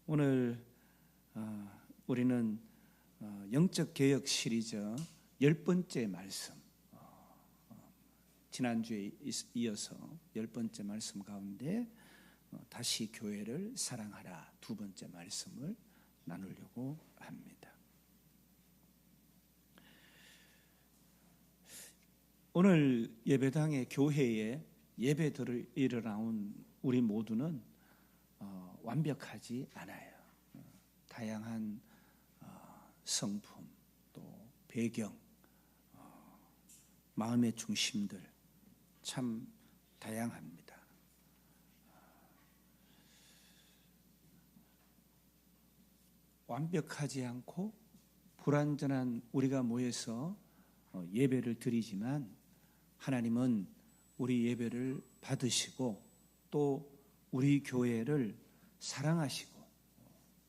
오늘 우리는 영적 개혁 시리즈 10번째 말씀, 지난주에 이어서 10번째 말씀 가운데 다시 교회를 사랑하라 두 번째 말씀을 나누려고 합니다. 오늘 예배당의 교회에 예배 드리러 나온 우리 모두는 완벽하지 않아요. 다양한 성품, 또 배경, 마음의 중심들 참 다양합니다. 완벽하지 않고 불완전한 우리가 모여서 예배를 드리지만 하나님은 우리 예배를 받으시고 또 우리 교회를 사랑하시고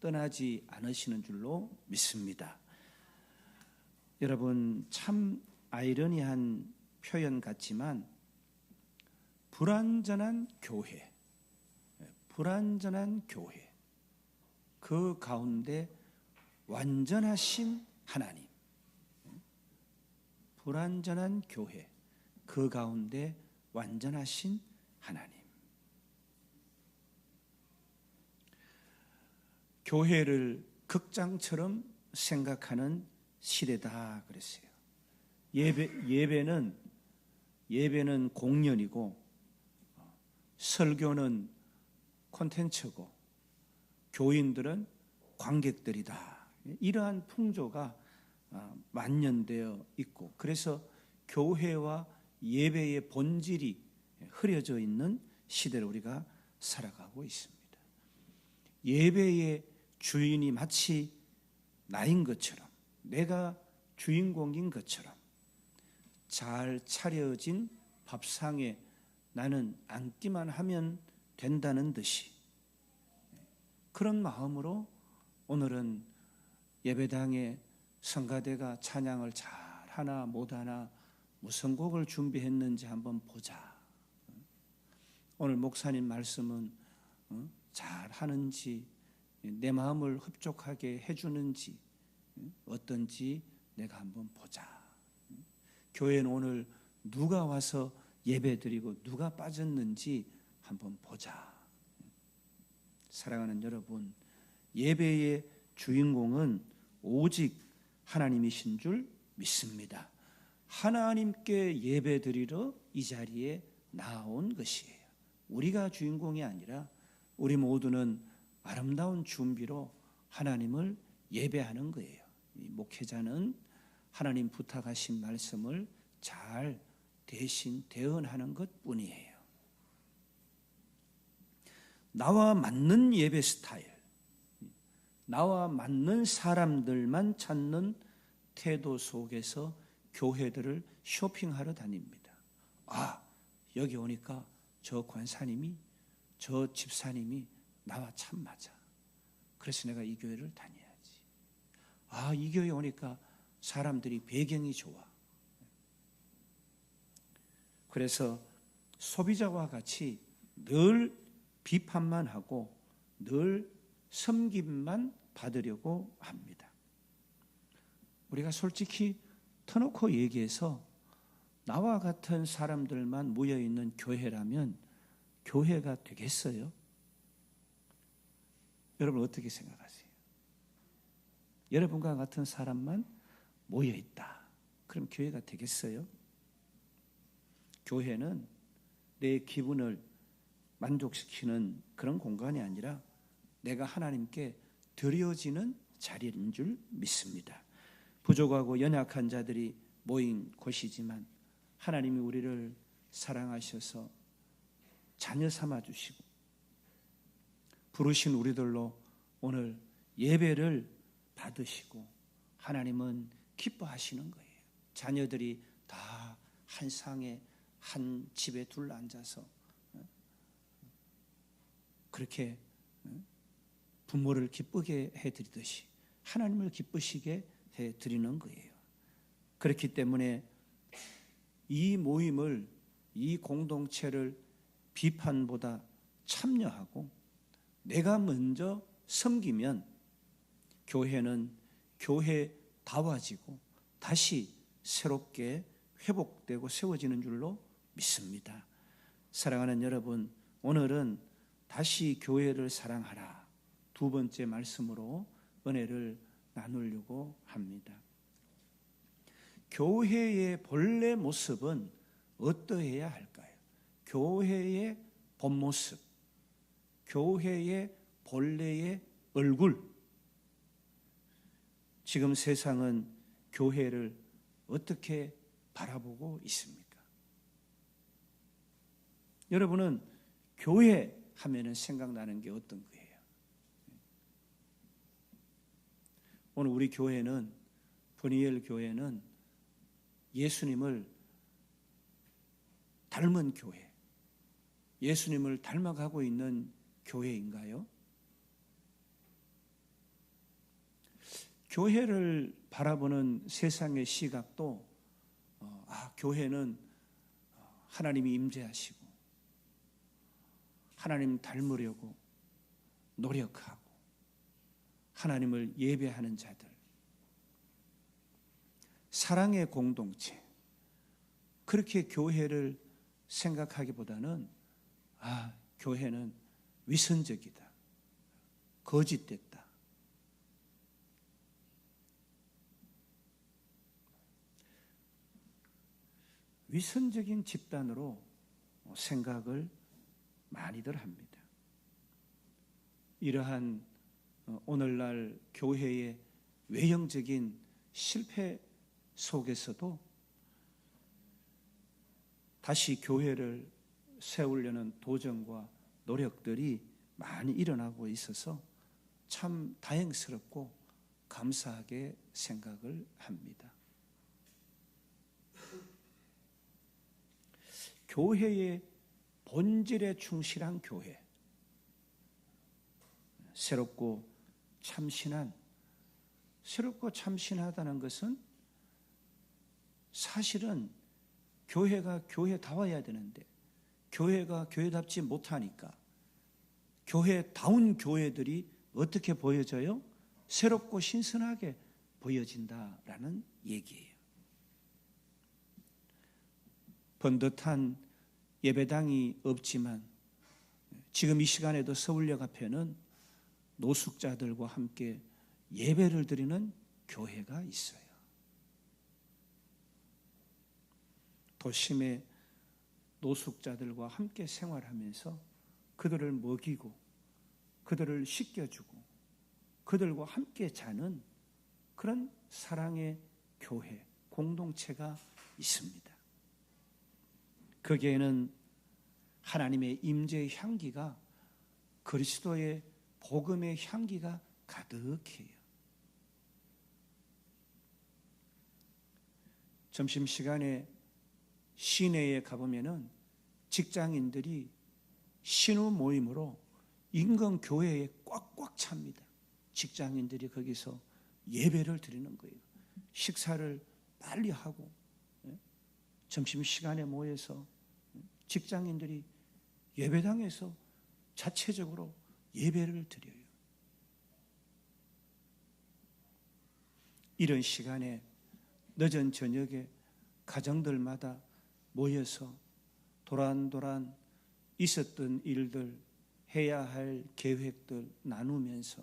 떠나지 않으시는 줄로 믿습니다. 여러분, 참 아이러니한 표현 같지만 불완전한 교회, 그 가운데 완전하신 하나님, 불완전한 교회, 그 가운데 완전하신 하나님. 교회를 극장처럼 생각하는 시대다 그랬어요. 예배는 공연이고 설교는 콘텐츠고 교인들은 관객들이다. 이러한 풍조가 만연되어 있고, 그래서 교회와 예배의 본질이 흐려져 있는 시대를 우리가 살아가고 있습니다. 예배의 주인이 마치 나인 것처럼, 내가 주인공인 것처럼 잘 차려진 밥상에 나는 앉기만 하면 된다는 듯이, 그런 마음으로 오늘은 예배당에 성가대가 찬양을 잘하나 못하나 무슨 곡을 준비했는지 한번 보자. 오늘 목사님 말씀은 잘하는지, 내 마음을 흡족하게 해주는지 어떤지 내가 한번 보자. 교회는 오늘 누가 와서 예배드리고 누가 빠졌는지 한번 보자. 사랑하는 여러분, 예배의 주인공은 오직 하나님이신 줄 믿습니다. 하나님께 예배드리러 이 자리에 나온 것이에요. 우리가 주인공이 아니라 우리 모두는 아름다운 준비로 하나님을 예배하는 거예요. 이 목회자는 하나님 부탁하신 말씀을 잘 대신 대언하는 것뿐이에요. 나와 맞는 예배 스타일, 나와 맞는 사람들만 찾는 태도 속에서 교회들을 쇼핑하러 다닙니다. 여기 오니까 저 권사님이, 저 집사님이 나와 참 맞아. 그래서 내가 이 교회를 다녀야지. 이 교회 오니까 사람들이 배경이 좋아. 그래서 소비자와 같이 늘 비판만 하고 늘 섬김만 받으려고 합니다. 우리가 솔직히 터놓고 얘기해서 나와 같은 사람들만 모여있는 교회라면 교회가 되겠어요? 여러분 어떻게 생각하세요? 여러분과 같은 사람만 모여있다. 그럼 교회가 되겠어요? 교회는 내 기분을 만족시키는 그런 공간이 아니라 내가 하나님께 드려지는 자리인 줄 믿습니다. 부족하고 연약한 자들이 모인 곳이지만 하나님이 우리를 사랑하셔서 자녀 삼아주시고 부르신 우리들로 오늘 예배를 받으시고 하나님은 기뻐하시는 거예요. 자녀들이 다 한 상에 한 집에 둘러앉아서 그렇게 부모를 기쁘게 해드리듯이 하나님을 기쁘시게 해드리는 거예요. 그렇기 때문에 이 모임을, 이 공동체를 비판보다 참여하고 내가 먼저 섬기면 교회는 교회다워지고 다시 새롭게 회복되고 세워지는 줄로 믿습니다. 사랑하는 여러분, 오늘은 다시 교회를 사랑하라 두 번째 말씀으로 은혜를 나누려고 합니다. 교회의 본래 모습은 어떠해야 할까요? 교회의 본 모습, 교회의 본래의 얼굴. 지금 세상은 교회를 어떻게 바라보고 있습니까? 여러분은 교회 하면은 생각나는 게 어떤 거예요? 오늘 우리 교회는, 브니엘 교회는 예수님을 닮은 교회, 예수님을 닮아가고 있는 교회인가요? 교회를 바라보는 세상의 시각도 교회는 하나님이 임재하시고 하나님 닮으려고 노력하고 하나님을 예배하는 자들, 사랑의 공동체, 그렇게 교회를 생각하기보다는 교회는 위선적이다, 거짓됐다, 위선적인 집단으로 생각을 많이들 합니다. 이러한 오늘날 교회의 외형적인 실패 속에서도 다시 교회를 세우려는 도전과 노력들이 많이 일어나고 있어서 참 다행스럽고 감사하게 생각을 합니다. 교회의 본질에 충실한 교회, 새롭고 참신하다는 것은 사실은 교회가 교회다워야 되는데 교회가 교회답지 못하니까 교회다운 교회들이 어떻게 보여져요? 새롭고 신선하게 보여진다라는 얘기예요. 번듯한 예배당이 없지만 지금 이 시간에도 서울역 앞에는 노숙자들과 함께 예배를 드리는 교회가 있어요. 도심의 노숙자들과 함께 생활하면서 그들을 먹이고 그들을 씻겨주고 그들과 함께 자는 그런 사랑의 교회, 공동체가 있습니다. 거기에는 하나님의 임재의 향기가, 그리스도의 복음의 향기가 가득해요. 점심시간에 시내에 가보면은 직장인들이 신우 모임으로 인근 교회에 꽉꽉 찹니다. 직장인들이 거기서 예배를 드리는 거예요. 식사를 빨리 하고 점심시간에 모여서 직장인들이 예배당에서 자체적으로 예배를 드려요. 이런 시간에 늦은 저녁에 가정들마다 모여서 도란도란 있었던 일들, 해야 할 계획들 나누면서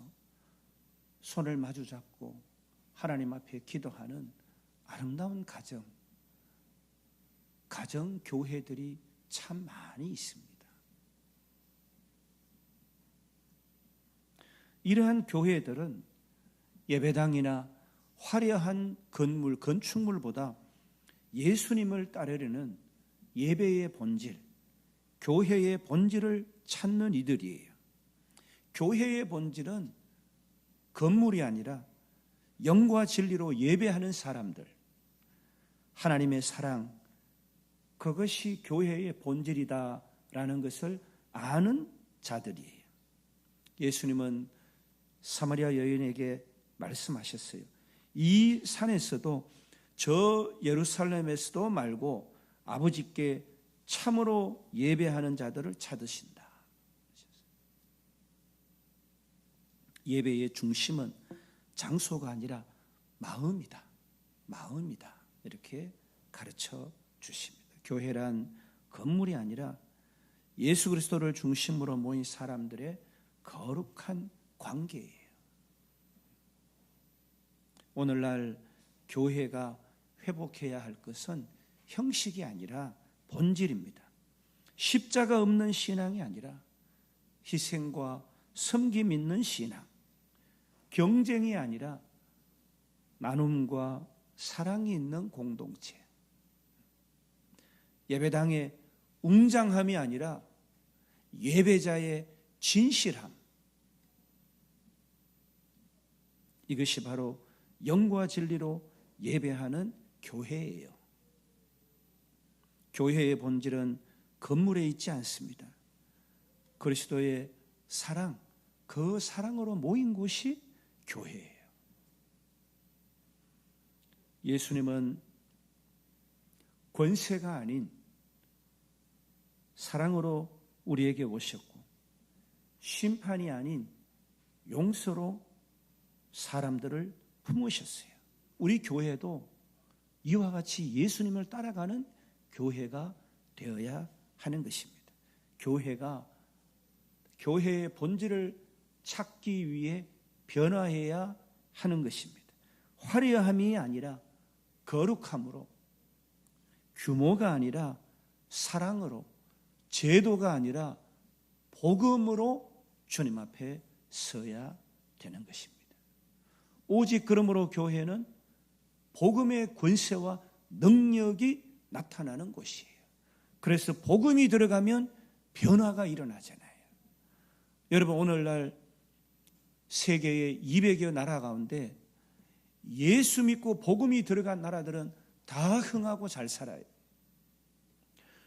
손을 마주 잡고 하나님 앞에 기도하는 아름다운 가정 교회들이 참 많이 있습니다. 이러한 교회들은 예배당이나 화려한 건물, 건축물보다 예수님을 따르려는 예배의 본질, 교회의 본질을 찾는 이들이에요. 교회의 본질은 건물이 아니라 영과 진리로 예배하는 사람들, 하나님의 사랑, 그것이 교회의 본질이다라는 것을 아는 자들이에요. 예수님은 사마리아 여인에게 말씀하셨어요. 이 산에서도 저 예루살렘에서도 말고 아버지께 참으로 예배하는 자들을 찾으신다. 예배의 중심은 장소가 아니라 마음이다. 마음이다. 이렇게 가르쳐 주십니다. 교회란 건물이 아니라 예수 그리스도를 중심으로 모인 사람들의 거룩한 관계예요. 오늘날 교회가 회복해야 할 것은 형식이 아니라 본질입니다. 십자가 없는 신앙이 아니라 희생과 섬김 있는 신앙, 경쟁이 아니라 나눔과 사랑이 있는 공동체, 예배당의 웅장함이 아니라 예배자의 진실함, 이것이 바로 영과 진리로 예배하는 교회예요. 교회의 본질은 건물에 있지 않습니다. 그리스도의 사랑, 그 사랑으로 모인 곳이 교회예요. 예수님은 권세가 아닌 사랑으로 우리에게 오셨고, 심판이 아닌 용서로 사람들을 품으셨어요. 우리 교회도 이와 같이 예수님을 따라가는 교회가 되어야 하는 것입니다. 교회의 본질을 찾기 위해 변화해야 하는 것입니다. 화려함이 아니라 거룩함으로, 규모가 아니라 사랑으로, 제도가 아니라 복음으로 주님 앞에 서야 되는 것입니다. 오직 그러므로 교회는 복음의 권세와 능력이 나타나는 곳이에요. 그래서 복음이 들어가면 변화가 일어나잖아요. 여러분, 오늘날 세계의 200여 나라 가운데 예수 믿고 복음이 들어간 나라들은 다 흥하고 잘 살아요.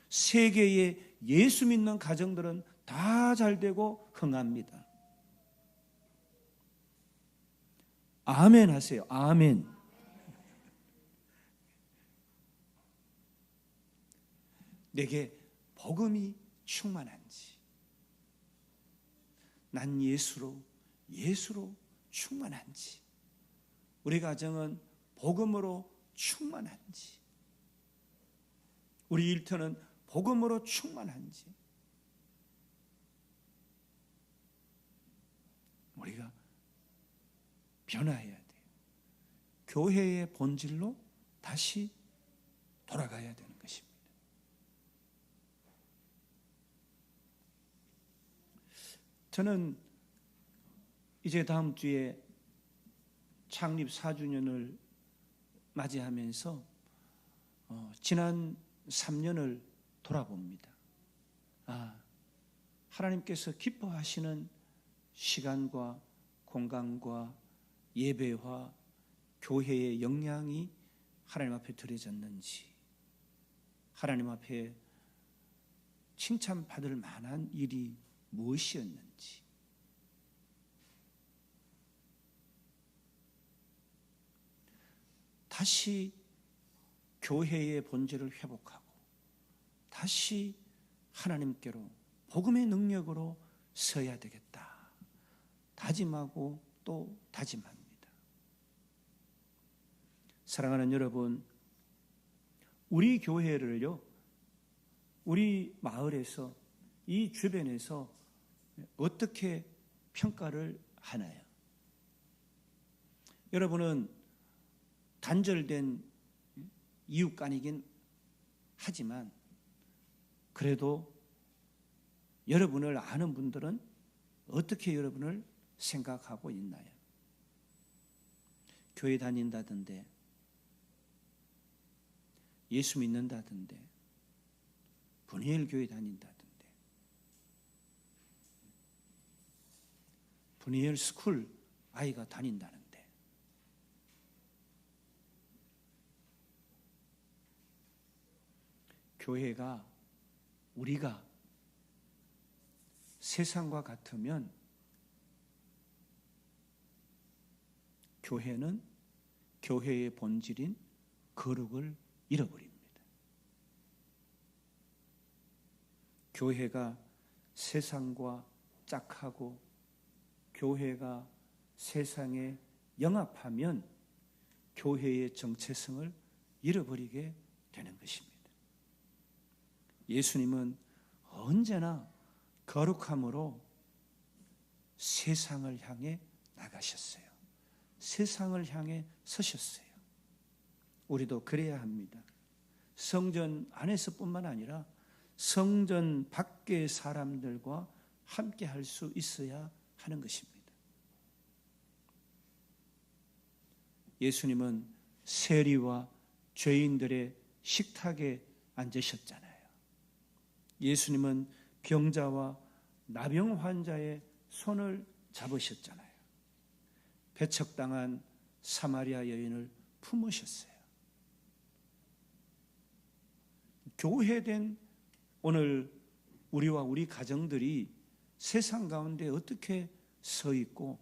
세계의 예수 믿는 가정들은 다 잘되고 흥합니다. 아멘 하세요. 아멘. 내게 복음이 충만한지, 난 예수로 충만한지, 우리 가정은 복음으로 충만한지, 우리 일터는 복음으로 충만한지, 우리가 변화해야 돼요. 교회의 본질로 다시 돌아가야 되는 것입니다. 저는 이제 다음 주에 창립 4주년을 맞이하면서 지난 3년을 돌아봅니다. 하나님께서 기뻐하시는 시간과 공간과 예배와 교회의 역량이 하나님 앞에 드려졌는지, 하나님 앞에 칭찬받을 만한 일이 무엇이었는지, 다시 교회의 본질을 회복하고 다시 하나님께로 복음의 능력으로 서야 되겠다 다짐하고 또 다짐합니다. 사랑하는 여러분, 우리 교회를요, 우리 마을에서, 이 주변에서 어떻게 평가를 하나요? 여러분은 단절된 이웃간이긴 하지만 그래도 여러분을 아는 분들은 어떻게 여러분을 생각하고 있나요? 교회 다닌다던데, 예수 믿는다던데, 분이엘 교회 다닌다던데, 분이엘 스쿨 아이가 다닌다는데, 교회가, 우리가 세상과 같으면 교회는 교회의 본질인 거룩을 잃어버립니다. 교회가 세상과 짝하고 교회가 세상에 영합하면 교회의 정체성을 잃어버리게 되는 것입니다. 예수님은 언제나 거룩함으로 세상을 향해 나가셨어요. 세상을 향해 서셨어요. 우리도 그래야 합니다. 성전 안에서뿐만 아니라 성전 밖의 사람들과 함께 할 수 있어야 하는 것입니다. 예수님은 세리와 죄인들의 식탁에 앉으셨잖아요. 예수님은 병자와 나병 환자의 손을 잡으셨잖아요. 배척당한 사마리아 여인을 품으셨어요. 교회된 오늘 우리와 우리 가정들이 세상 가운데 어떻게 서 있고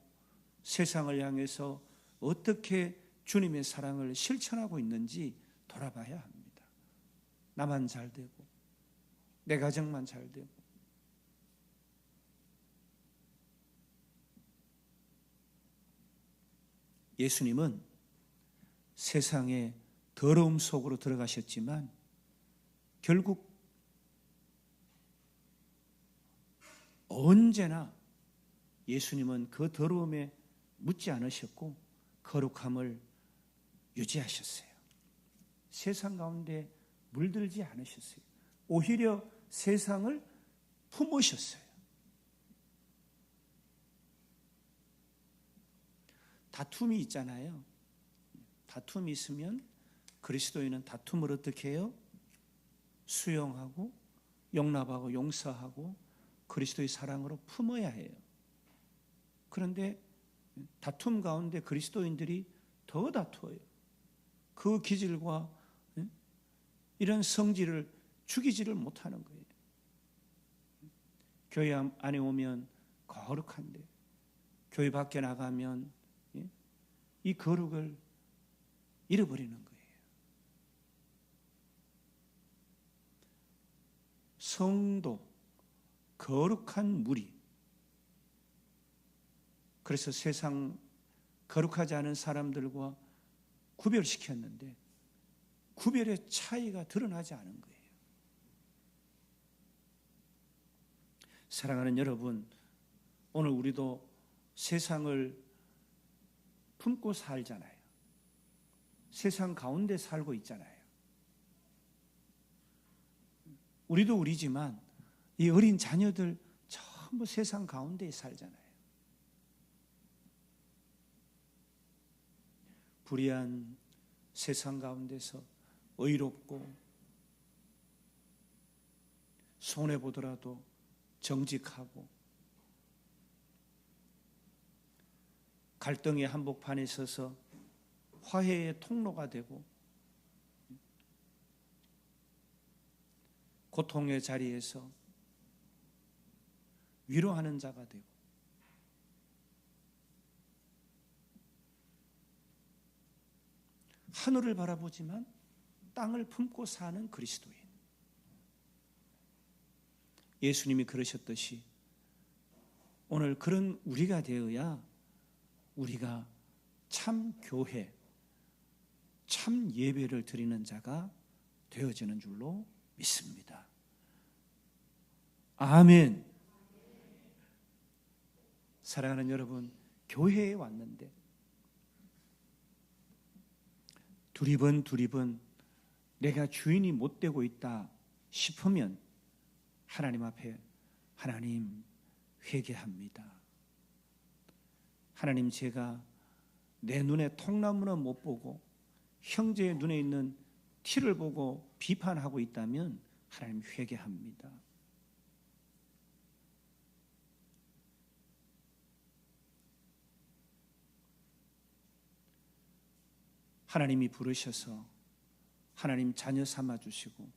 세상을 향해서 어떻게 주님의 사랑을 실천하고 있는지 돌아봐야 합니다. 나만 잘 되고 내 가정만 잘 되고 예수님은 세상의 더러움 속으로 들어가셨지만 결국 언제나 예수님은 그 더러움에 묻지 않으셨고 거룩함을 유지하셨어요. 세상 가운데 물들지 않으셨어요. 오히려 세상을 품으셨어요. 다툼이 있잖아요. 다툼이 있으면 그리스도인은 다툼을 어떻게 해요? 수용하고 용납하고 용서하고 그리스도의 사랑으로 품어야 해요. 그런데 다툼 가운데 그리스도인들이 더 다투어요. 그 기질과 이런 성질을 죽이지를 못하는 거예요. 교회 안에 오면 거룩한데 교회 밖에 나가면 이 거룩을 잃어버리는 거예요. 성도, 거룩한 무리. 그래서 세상 거룩하지 않은 사람들과 구별시켰는데 구별의 차이가 드러나지 않은 거예요. 사랑하는 여러분, 오늘 우리도 세상을 품고 살잖아요. 세상 가운데 살고 있잖아요. 우리도 우리지만 이 어린 자녀들 전부 세상 가운데 살잖아요. 불의한 세상 가운데서 의롭고 손해보더라도 정직하고 갈등의 한복판에 서서 화해의 통로가 되고 고통의 자리에서 위로하는 자가 되고 하늘을 바라보지만 땅을 품고 사는 그리스도인. 예수님이 그러셨듯이 오늘 그런 우리가 되어야 우리가 참 교회, 참 예배를 드리는 자가 되어지는 줄로 믿습니다. 아멘. 사랑하는 여러분, 교회에 왔는데 두리번 내가 주인이 못 되고 있다 싶으면 하나님 앞에 하나님 회개합니다. 하나님, 제가 내 눈에 통나무는 못 보고 형제의 눈에 있는 티를 보고 비판하고 있다면 하나님 회개합니다. 하나님이 부르셔서 하나님 자녀 삼아 주시고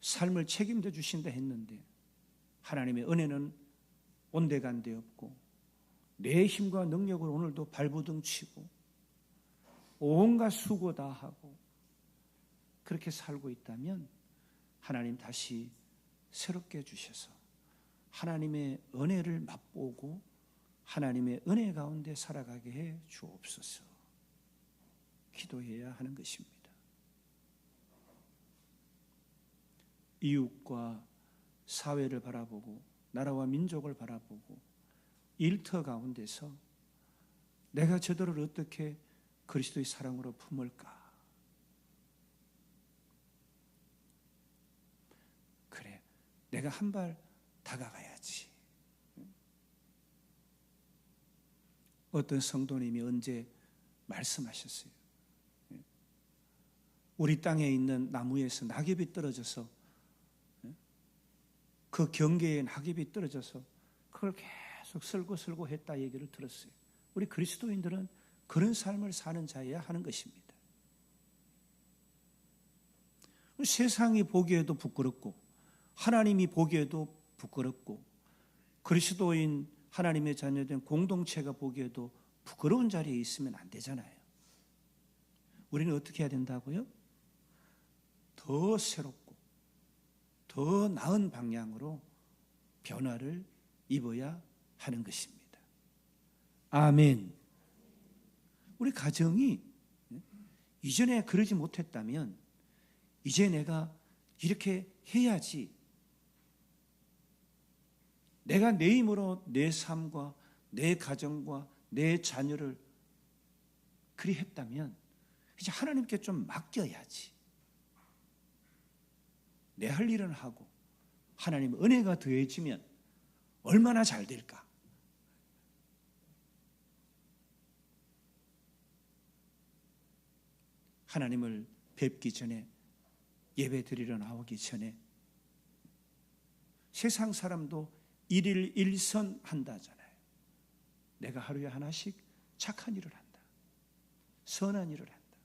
삶을 책임져 주신다 했는데 하나님의 은혜는 온데간데 없고 내 힘과 능력으로 오늘도 발버둥 치고 온갖 수고 다 하고 그렇게 살고 있다면 하나님 다시 새롭게 해주셔서 하나님의 은혜를 맛보고 하나님의 은혜 가운데 살아가게 해 주옵소서. 기도해야 하는 것입니다. 이웃과 사회를 바라보고 나라와 민족을 바라보고 일터 가운데서 내가 저들을 어떻게 그리스도의 사랑으로 품을까? 그래, 내가 한 발 다가가야지. 어떤 성도님이 언제 말씀하셨어요. 우리 땅에 있는 나무에서 낙엽이 떨어져서, 그 경계에 낙엽이 떨어져서 그걸 계속 쓸고 했다 얘기를 들었어요. 우리 그리스도인들은 그런 삶을 사는 자여야 하는 것입니다. 세상이 보기에도 부끄럽고 하나님이 보기에도 부끄럽고 그리스도인 하나님의 자녀된 공동체가 보기에도 부끄러운 자리에 있으면 안 되잖아요. 우리는 어떻게 해야 된다고요? 더 새롭고 더 나은 방향으로 변화를 입어야 하는 것입니다. 아멘. 우리 가정이 이전에 그러지 못했다면 이제 내가 이렇게 해야지. 내가 내 힘으로 내 삶과 내 가정과 내 자녀를 그리 했다면 이제 하나님께 좀 맡겨야지. 내 할 일은 하고 하나님 은혜가 더해지면 얼마나 잘 될까? 하나님을 뵙기 전에, 예배 드리러 나오기 전에 세상 사람도 일일 일선 한다잖아요. 내가 하루에 하나씩 착한 일을 한다. 선한 일을 한다.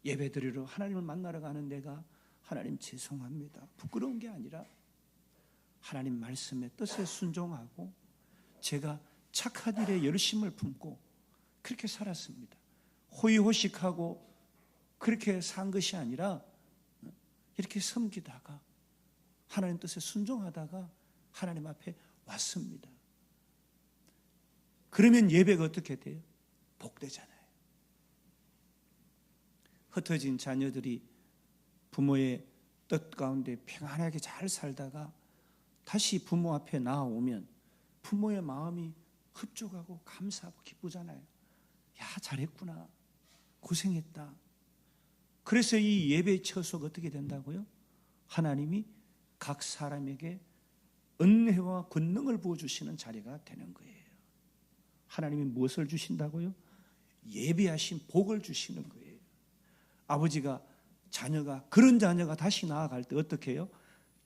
예배 드리러 하나님을 만나러 가는 내가 하나님 죄송합니다. 부끄러운 게 아니라 하나님 말씀의 뜻에 순종하고 제가 착한 일에 열심을 품고 그렇게 살았습니다. 호의호식하고 그렇게 산 것이 아니라 이렇게 섬기다가 하나님 뜻에 순종하다가 하나님 앞에 왔습니다. 그러면 예배가 어떻게 돼요? 복되잖아요. 흩어진 자녀들이 부모의 뜻 가운데 평안하게 잘 살다가 다시 부모 앞에 나아오면 부모의 마음이 흡족하고 감사하고 기쁘잖아요. 야, 잘했구나. 고생했다. 그래서 이 예배의 처소가 어떻게 된다고요? 하나님이 각 사람에게 은혜와 권능을 부어주시는 자리가 되는 거예요. 하나님이 무엇을 주신다고요? 예비하신 복을 주시는 거예요. 아버지가 그런 자녀가 다시 나아갈 때 어떻게 해요?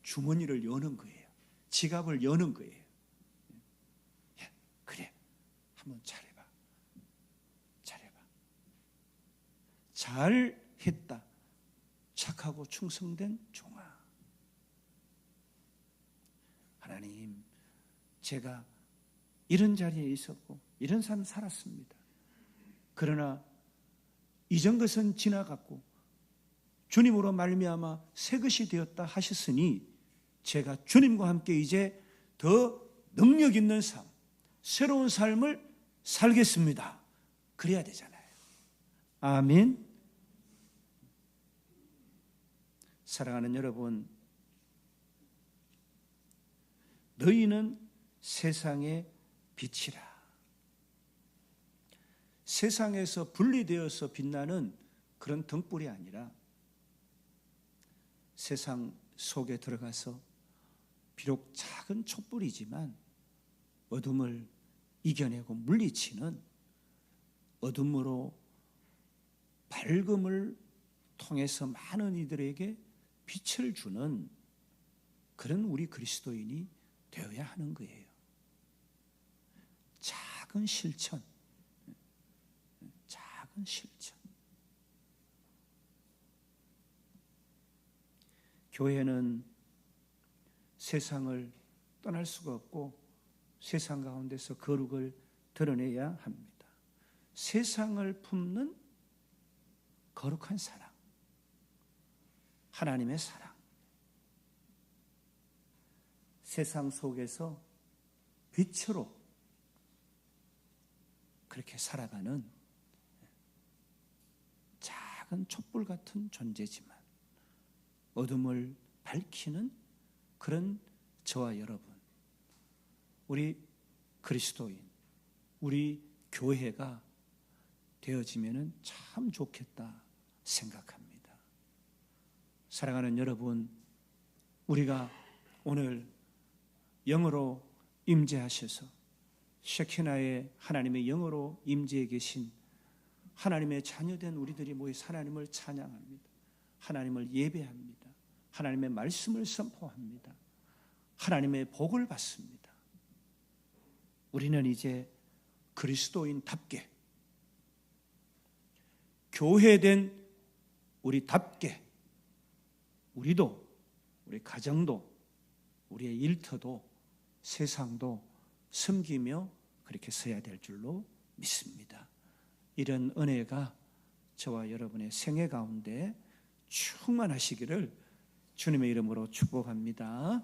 주머니를 여는 거예요. 지갑을 여는 거예요. 야, 그래, 한번 잘해봐. 잘했다. 착하고 충성된 종아. 하나님, 제가 이런 자리에 있었고 이런 삶 살았습니다. 그러나 이전 것은 지나갔고 주님으로 말미암아 새 것이 되었다 하셨으니 제가 주님과 함께 이제 더 능력 있는 삶, 새로운 삶을 살겠습니다. 그래야 되잖아요. 아멘. 사랑하는 여러분, 너희는 세상의 빛이라. 세상에서 분리되어서 빛나는 그런 등불이 아니라 세상 속에 들어가서 비록 작은 촛불이지만 어둠을 이겨내고 물리치는, 어둠으로 밝음을 통해서 많은 이들에게 빛을 주는 그런 우리 그리스도인이 되어야 하는 거예요. 작은 실천. 교회는 세상을 떠날 수가 없고 세상 가운데서 거룩을 드러내야 합니다. 세상을 품는 거룩한 사랑, 하나님의 사랑. 세상 속에서 빛으로 그렇게 살아가는 작은 촛불 같은 존재지만 어둠을 밝히는 그런 저와 여러분, 우리 그리스도인, 우리 교회가 되어지면 참 좋겠다 생각합니다. 사랑하는 여러분, 우리가 오늘 영으로 임재하셔서 셰키나의 하나님의 영으로 임재해 계신 하나님의 자녀된 우리들이 모여서 하나님을 찬양합니다. 하나님을 예배합니다. 하나님의 말씀을 선포합니다. 하나님의 복을 받습니다. 우리는 이제 그리스도인답게, 교회된 우리답게, 우리도, 우리 가정도, 우리의 일터도, 세상도 섬기며 그렇게 서야 될 줄로 믿습니다. 이런 은혜가 저와 여러분의 생애 가운데 충만하시기를 주님의 이름으로 축복합니다.